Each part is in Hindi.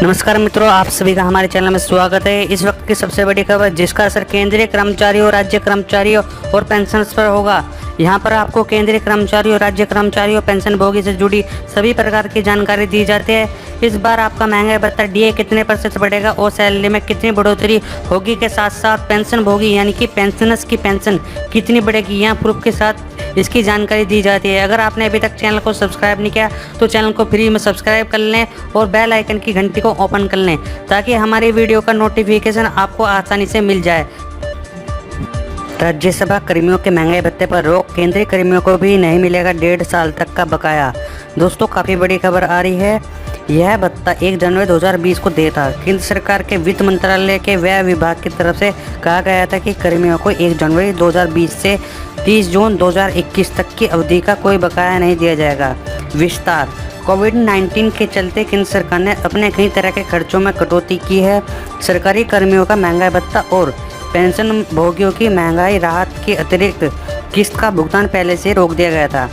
नमस्कार मित्रों, आप सभी का हमारे चैनल में स्वागत है। इस वक्त की सबसे बड़ी खबर जिसका असर केंद्रीय कर्मचारियों, राज्य कर्मचारियों और पेंशनर्स पर होगा। यहाँ पर आपको केंद्रीय कर्मचारियों, राज्य कर्मचारियों, पेंशनभोगी से जुड़ी सभी प्रकार की जानकारी दी जाती है। इस बार आपका महंगाई भत्ता डीए कितने % बढ़ेगा और सैलरी में कितनी बढ़ोतरी होगी के साथ साथ पेंशनभोगी यानी कि पेंशनर्स की पेंशन कितनी बढ़ेगी, यहाँ प्रूफ के साथ इसकी जानकारी दी जाती है। अगर आपने अभी तक चैनल को सब्सक्राइब नहीं किया तो चैनल को फ्री में सब्सक्राइब कर लें और बेल आइकन की घंटी को ओपन कर लें ताकि हमारी वीडियो का नोटिफिकेशन आपको आसानी से मिल जाए। राज्यसभा कर्मियों के महंगाई भत्ते पर रोक, केंद्रीय कर्मियों को भी नहीं मिलेगा 1.5 साल तक का बकाया। दोस्तों, काफ़ी बड़ी खबर आ रही है। यह भत्ता 1 जनवरी 2020 को दिया था। केंद्र सरकार के वित्त मंत्रालय के व्यय विभाग की तरफ से कहा गया था कि कर्मियों को 1 जनवरी 2020 से 30 जून 2021 तक की अवधि का कोई बकाया नहीं दिया जाएगा। विस्तार। कोविड-19 के चलते केंद्र सरकार ने अपने कई तरह के खर्चों में कटौती की है। सरकारी कर्मियों का महंगाई भत्ता और पेंशन भोगियों की महंगाई राहत की अतिरिक्त किस्त का भुगतान पहले से रोक दिया गया था।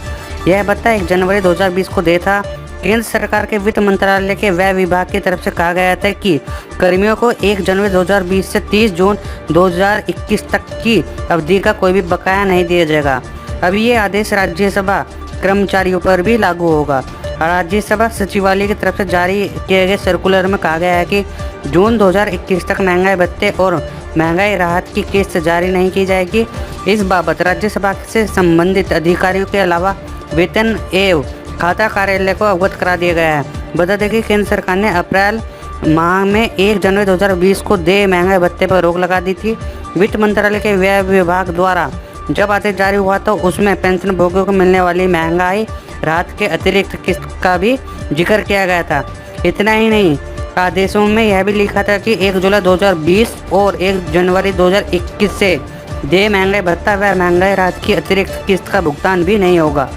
यह भत्ता 1 जनवरी 2020 को दिया था। केंद्र सरकार के वित्त मंत्रालय के व्यय विभाग की तरफ से कहा गया था कि कर्मियों को 1 जनवरी 2020 से 30 जून 2021 तक की अवधि का कोई भी बकाया नहीं दिया जाएगा। अब ये आदेश राज्यसभा कर्मचारियों पर भी लागू होगा। राज्यसभा सचिवालय की तरफ से जारी किए गए सर्कुलर में कहा गया है कि जून 2021 तक महंगाई भत्ते और महंगाई राहत की किस्त जारी नहीं की जाएगी। इस बाबत राज्यसभा से संबंधित अधिकारियों के अलावा वेतन एवं खाता कार्यालय को अवगत करा दिया गया है। बता दें कि केंद्र सरकार ने अप्रैल माह में 1 जनवरी 2020 को देय महंगाई भत्ते पर रोक लगा दी थी। वित्त मंत्रालय के व्यय विभाग द्वारा जब आदेश जारी हुआ तो उसमें पेंशन भोगियों को मिलने वाली महंगाई राहत के अतिरिक्त किस्त का भी जिक्र किया गया था। इतना ही नहीं, आदेशों में यह भी लिखा था कि 1 जुलाई 2020 और 1 जनवरी 2021 से देय महंगाई भत्ता व महंगाई राहत की अतिरिक्त किस्त का भुगतान भी नहीं होगा।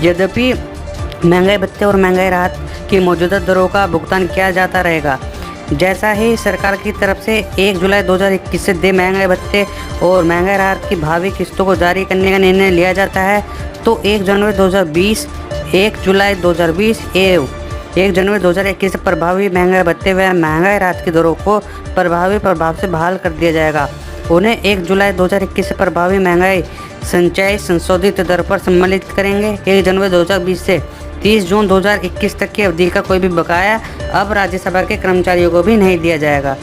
यद्यपि महंगाई भत्ते और महंगाई राहत की मौजूदा दरों का भुगतान किया जाता रहेगा। जैसा ही सरकार की तरफ से 1 जुलाई 2021 से देय महंगाई भत्ते और महंगाई राहत की भावी किस्तों को जारी करने का निर्णय लिया जाता है तो 1 जनवरी 2020, 1 जुलाई 2020 एवं 1 जनवरी 2021 से प्रभावी महंगाई भत्ते व महंगाई राहत की दरों को प्रभावी प्रभाव से बहाल कर दिया जाएगा। उन्हें 1 जुलाई 2021 से प्रभावी महंगाई संचय संशोधित दर पर सम्मिलित करेंगे। 1 जनवरी 2020 से 30 जून 2021 तक की अवधि का कोई भी बकाया अब राज्यसभा के कर्मचारियों को भी नहीं दिया जाएगा।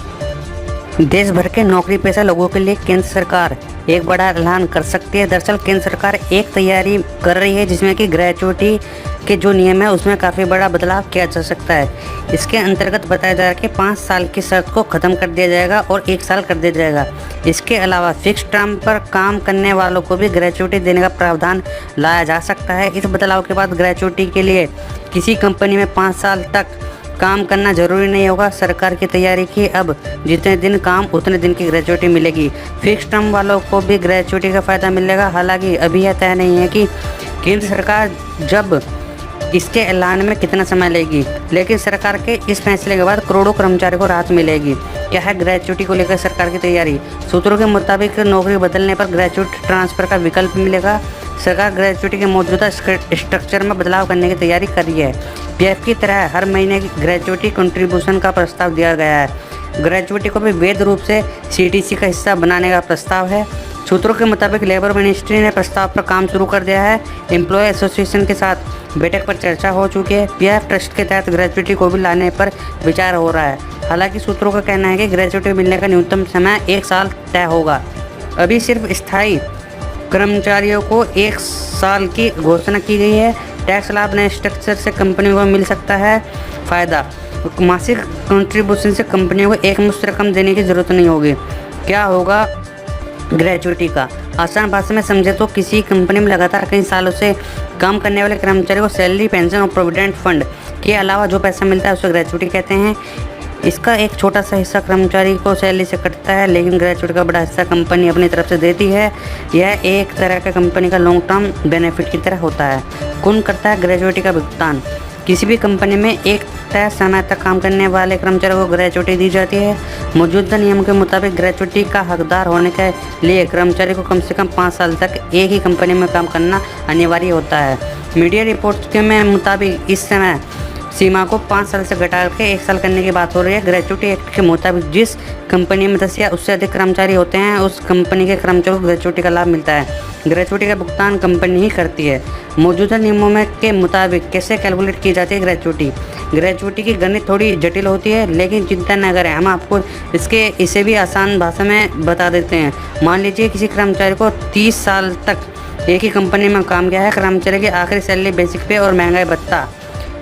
देश भर के नौकरी पेशा लोगों के लिए केंद्र सरकार एक बड़ा ऐलान कर सकती है। दरअसल केंद्र सरकार एक तैयारी कर रही है जिसमें कि ग्रेचुइटी के जो नियम है उसमें काफ़ी बड़ा बदलाव किया जा सकता है। इसके अंतर्गत बताया जा रहा है कि 5 साल की शर्त को ख़त्म कर दिया जाएगा और 1 साल कर दिया जाएगा। इसके अलावा फिक्स टर्म पर काम करने वालों को भी ग्रेचुइटी देने का प्रावधान लाया जा सकता है। इस बदलाव के बाद ग्रेचुइटी के लिए किसी कंपनी में 5 साल तक काम करना जरूरी नहीं होगा। सरकार की तैयारी की अब जितने दिन काम उतने दिन की ग्रेचुइटी मिलेगी। फिक्स टर्म वालों को भी ग्रेचुइटी का फ़ायदा मिलेगा। हालांकि अभी यह तय नहीं है कि केंद्र सरकार जब इसके ऐलान में कितना समय लेगी, लेकिन सरकार के इस फैसले के बाद करोड़ों कर्मचारियों को राहत मिलेगी। क्या है ग्रेचुइटी को लेकर सरकार की तैयारी? सूत्रों के मुताबिक नौकरी बदलने पर ग्रेचुइटी ट्रांसफ़र का विकल्प मिलेगा। सरकार ग्रेचुइटी के मौजूदा स्ट्रक्चर में बदलाव करने की तैयारी कर रही है। पीएफ की तरह हर महीने की ग्रेचुइटी कंट्रीब्यूशन का प्रस्ताव दिया गया है। ग्रेचुइटी को भी वैध रूप से सीटीसी का हिस्सा बनाने का प्रस्ताव है। सूत्रों के मुताबिक लेबर मिनिस्ट्री ने प्रस्ताव पर काम शुरू कर दिया है। एम्प्लॉय एसोसिएशन के साथ बैठक पर चर्चा हो चुकी है। पीएफ ट्रस्ट के तहत ग्रेचुइटी को भी लाने पर विचार हो रहा है। हालांकि सूत्रों का कहना है कि ग्रेचुइटी मिलने का न्यूनतम समय 1 साल तय होगा। अभी सिर्फ स्थायी कर्मचारियों को 1 साल की घोषणा की गई है। टैक्स लाभ नए स्ट्रक्चर से कंपनियों को मिल सकता है। फ़ायदा, मासिक कंट्रीब्यूशन से कंपनियों को एकमुश्त रकम देने की ज़रूरत नहीं होगी। क्या होगा ग्रेचुइटी का? आसान भाषा में समझे तो किसी कंपनी में लगातार कई सालों से काम करने वाले कर्मचारी को सैलरी, पेंशन और प्रोविडेंट फंड के अलावा जो पैसा मिलता है उसे ग्रेचुइटी कहते हैं। इसका एक छोटा सा हिस्सा कर्मचारी को सैलरी से कटता है, लेकिन ग्रेचुइटी का बड़ा हिस्सा कंपनी अपनी तरफ से देती है। यह एक तरह का कंपनी का लॉन्ग टर्म बेनिफिट की तरह होता है। कौन करता है ग्रेचुइटी का भुगतान? किसी भी कंपनी में एक तय समय तक काम करने वाले कर्मचारियों को ग्रेचुइटी दी जाती है। मौजूदा नियम के मुताबिक ग्रेचुइटी का हकदार होने के लिए कर्मचारी को कम से कम 5 साल तक एक ही कंपनी में काम करना अनिवार्य होता है। मीडिया रिपोर्ट्स के मुताबिक इस समय सीमा को 5 साल से घटा के 1 साल करने की बात हो रही है। ग्रेच्युटी एक्ट के मुताबिक जिस कंपनी में 10 या उससे अधिक कर्मचारी होते हैं उस कंपनी के कर्मचारियों को ग्रेच्युटी का लाभ मिलता है। ग्रेच्युटी का भुगतान कंपनी ही करती है। मौजूदा नियमों में के मुताबिक कैसे कैलकुलेट की जाती है ग्रेच्युटी? ग्रेच्युटी की गणित थोड़ी जटिल होती है, लेकिन चिंता न करें, हम आपको इसे भी आसान भाषा में बता देते हैं। मान लीजिए किसी कर्मचारी को 30 साल तक एक ही कंपनी में काम किया है। कर्मचारी की आखिरी सैलरी, बेसिक पे और महंगाई भत्ता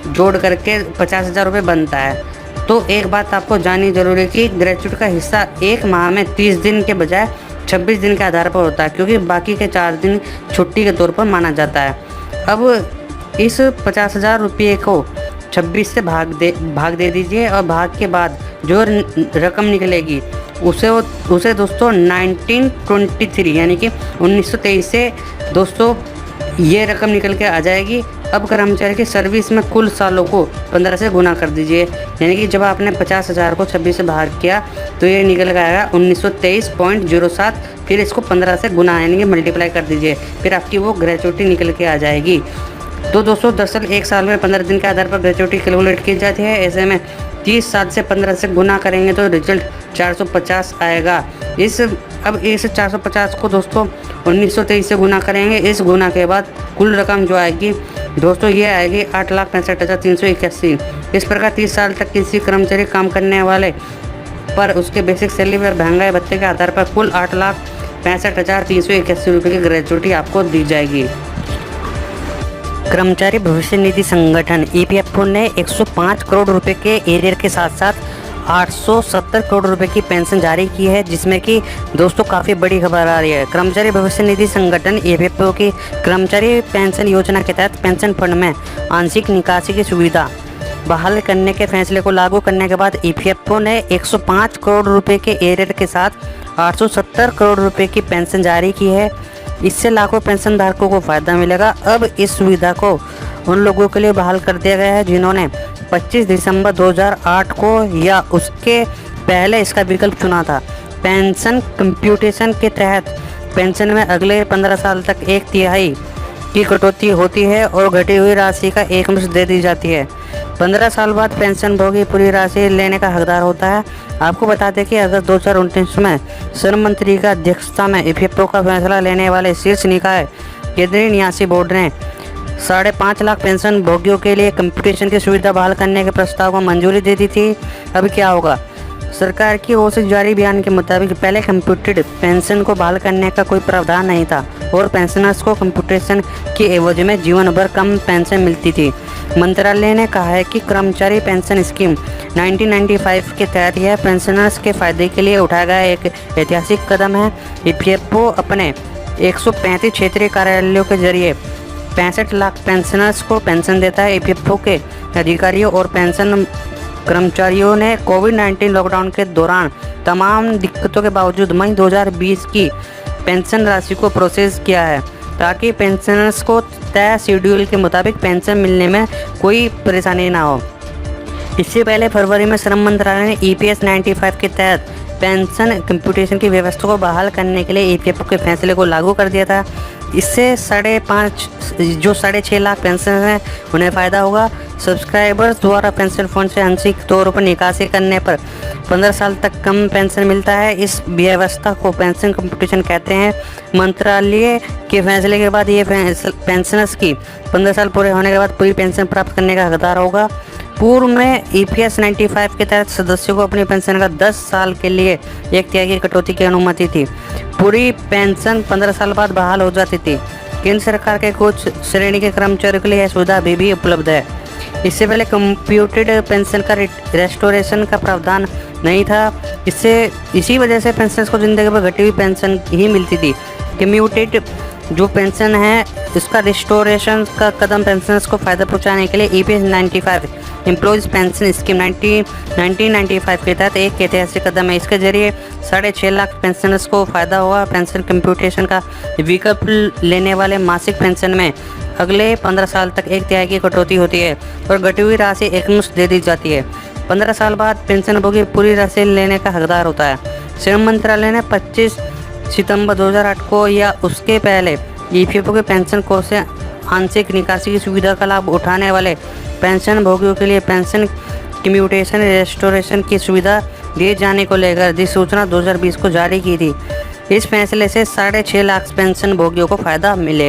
जोड़ करके 50,000 रुपये बनता है। तो एक बात आपको जाननी जरूरी है कि ग्रेच्युटी का हिस्सा एक माह में 30 दिन के बजाय 26 दिन के आधार पर होता है, क्योंकि बाकी के 4 दिन छुट्टी के तौर पर माना जाता है। अब इस 50,000 रुपये को 26 से भाग दे दीजिए और भाग के बाद जो रकम निकलेगी उसे दोस्तों 1923 यानी कि 1923 से दोस्तों ये रकम निकल के आ जाएगी। अब कर्मचारी की सर्विस में कुल सालों को 15 से गुना कर दीजिए, यानी कि जब आपने 50,000 को 26 से भाग किया तो ये निकल के आएगा 1923.07। फिर इसको 15 से गुना यानी कि मल्टीप्लाई कर दीजिए, फिर आपकी वो ग्रेच्युटी निकल के आ जाएगी। तो दोस्तों दरअसल 1 साल में 15 दिन के आधार पर ग्रेच्युटी कैलकुलेट की जाती है। ऐसे में 30 साल से 15 से गुना करेंगे तो रिजल्ट 450 आएगा। इस 450 को दोस्तों 1923 से गुना करेंगे। इस गुना के बाद कुल रकम जो आएगी दोस्तों ये आएगी 8,65,381। इस प्रकार 30 साल तक किसी कर्मचारी काम करने वाले पर उसके बेसिक सैलरी और महंगाई भत्ते के आधार पर कुल 8,65,381 रुपये की ग्रेच्युटी आपको दी जाएगी। कर्मचारी भविष्य निधि संगठन EPFO ने 105 करोड़ रुपए के एरियर के साथ साथ 870 करोड़ रुपए की पेंशन जारी की है, जिसमें कि दोस्तों काफ़ी बड़ी खबर आ रही है। कर्मचारी भविष्य निधि संगठन EPFO की कर्मचारी पेंशन योजना के तहत पेंशन फंड में आंशिक निकासी की सुविधा बहाल करने के फैसले को लागू करने के बाद EPFO ने 105 करोड़ रुपए के एरियर के साथ 870 करोड़ रुपए की पेंशन जारी की है। इससे लाखों पेंशन धारकों को फ़ायदा मिलेगा। अब इस सुविधा को उन लोगों के लिए बहाल कर दिया गया है जिन्होंने 25 दिसंबर 2008 को या उसके पहले इसका विकल्प चुना था। पेंशन कंप्यूटेशन के तहत पेंशन में अगले 15 साल तक 1/3 की कटौती होती है और घटी हुई राशि का एकमुश्त दे दी जाती है। 15 साल बाद पेंशन भोगी पूरी राशि लेने का हकदार होता है। आपको बता दें कि अगस्त 2019 में श्रम मंत्री का अध्यक्षता में EPFO का फैसला लेने वाले शीर्ष निकाय केंद्रीय न्यासी बोर्ड ने 5.5 लाख पेंशन भोगियों के लिए कंप्यूटेशन की सुविधा बहाल करने के प्रस्ताव को मंजूरी दे दी थी। अब क्या होगा? सरकार की ओर से जारी बयान के मुताबिक पहले कंप्यूटेड पेंशन को बहाल करने का कोई प्रावधान नहीं था और पेंशनर्स को कंप्यूटेशन के एवज में जीवन भर कम पेंशन मिलती थी। मंत्रालय ने कहा है कि कर्मचारी पेंशन स्कीम 1995 के तहत यह पेंशनर्स के फायदे के लिए उठाया गया एक ऐतिहासिक कदम है। EPFO अपने 135 क्षेत्रीय कार्यालयों के जरिए 65 लाख पेंशनर्स को पेंशन देता है। EPFO के अधिकारियों और पेंशन कर्मचारियों ने कोविड-19 लॉकडाउन के दौरान तमाम दिक्कतों के बावजूद मई 2020 की पेंशन राशि को प्रोसेस किया है ताकि पेंशनर्स को तय शेड्यूल के मुताबिक पेंशन मिलने में कोई परेशानी ना हो। इससे पहले फरवरी में श्रम मंत्रालय ने EPS 95 के तहत पेंशन कंप्यूटेशन की व्यवस्था को बहाल करने के लिए EPFO के फैसले को लागू कर दिया था। इससे 6.5 लाख पेंशन हैं उन्हें फ़ायदा होगा। सब्सक्राइबर्स द्वारा पेंशन फंड से आंशिक तौर पर निकासी करने पर 15 साल तक कम पेंशन मिलता है। इस व्यवस्था को पेंशन कंप्यूटेशन कहते हैं। मंत्रालय के फैसले के बाद ये पेंशनर्स की 15 साल पूरे होने के बाद पूरी पेंशन प्राप्त करने का हकदार होगा। पूर्व में EPS 95 के तहत सदस्यों को अपनी पेंशन का 10 साल के लिए 1/3 की कटौती की अनुमति थी। पूरी पेंशन 15 साल बाद बहाल हो जाती थी। केंद्र सरकार के कुछ श्रेणी के कर्मचारियों के लिए यह सुविधा अभी भी उपलब्ध है। इससे पहले कंप्यूटेड पेंशन का रेस्टोरेशन का प्रावधान नहीं था। इसी वजह से पेंशनर्स को जिंदगी भर घटी हुई पेंशन ही मिलती थी। कम्यूटेड जो पेंशन है इसका रिस्टोरेशन का कदम पेंशनर्स को फ़ायदा पहुंचाने के लिए EPS 95 एम्प्लॉयज़ पेंशन स्कीम 1995 के तहत एक ऐतिहासिक कदम है। इसके जरिए 6.5 लाख पेंशनर्स को फ़ायदा हुआ। पेंशन कंप्यूटेशन का विकल्प लेने वाले मासिक पेंशन में अगले 15 साल तक 1/3 की कटौती होती है और घटी हुई राशि एकमुश्त दे दी जाती है। 15 साल बाद पेंशन भोगी पूरी राशि लेने का हकदार होता है। श्रम मंत्रालय ने 25 सितंबर 2008 को या उसके पहले EPFO के पेंशन कोष से आंशिक निकासी की सुविधा का लाभ उठाने वाले पेंशन भोगियों के लिए पेंशन कम्यूटेशन रेस्टोरेशन की सुविधा दिए जाने को लेकर अधिसूचना 2020 को जारी की थी। इस फैसले से 6.5 लाख पेंशन भोगियों को फायदा मिलेगा।